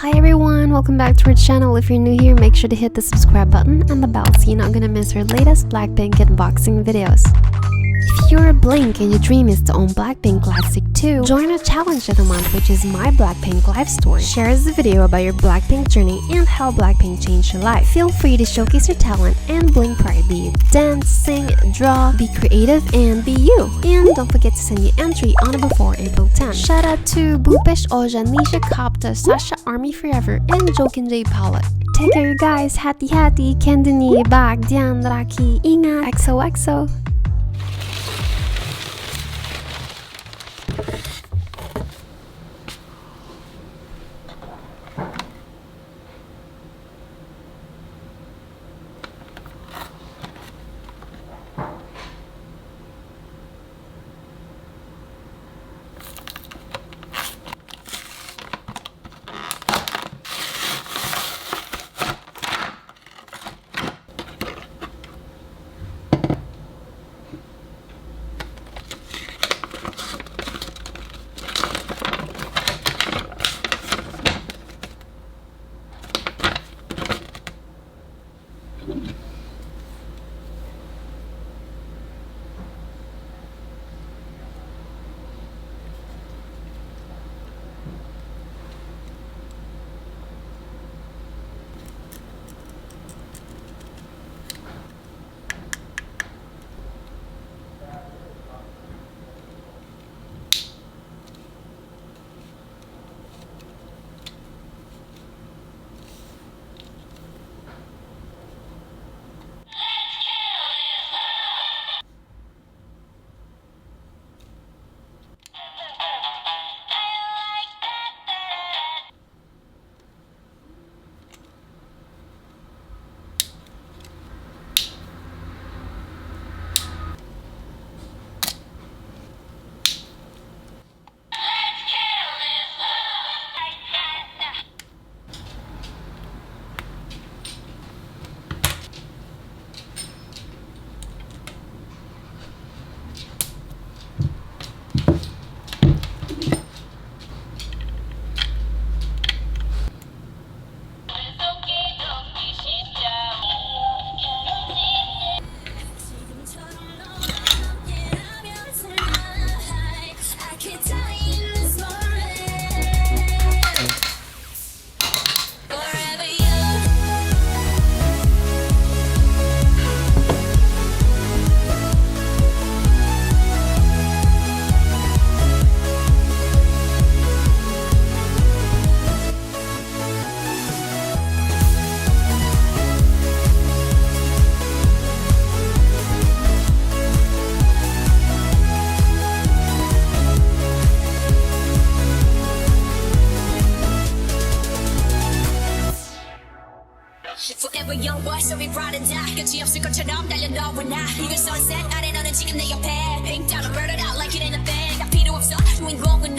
Hi everyone, welcome back to our channel. If you're new here, make sure to hit the subscribe button and the bell so you're not gonna miss our latest Blackpink unboxing videos. If you're a Blink and your dream is to own Blackpink Lightstick 2, join our challenge of the month, which is My Blackpink Life Story. Share us a video about your Blackpink journey and how Blackpink changed your life. Feel free to showcase your talent and Blink pride, be it dance, sing, draw, be creative, and be you. And don't forget to send your entry on or before April 10th. Shout out to Bupesh Oja, Nisha Kapta, Sasha Army Forever, and Jokin J Palette. Take care you guys, hati-hati, kendini bahagian raki, ingat, XOXO. Forever young boy, so we ride and die. 끝이 없을 것처럼 달려 너와 나. 이건 sunset 아래 너는 지금 내 옆에. Pink down, burn it out like it ain't a thing. 다 필요 없어 주인공은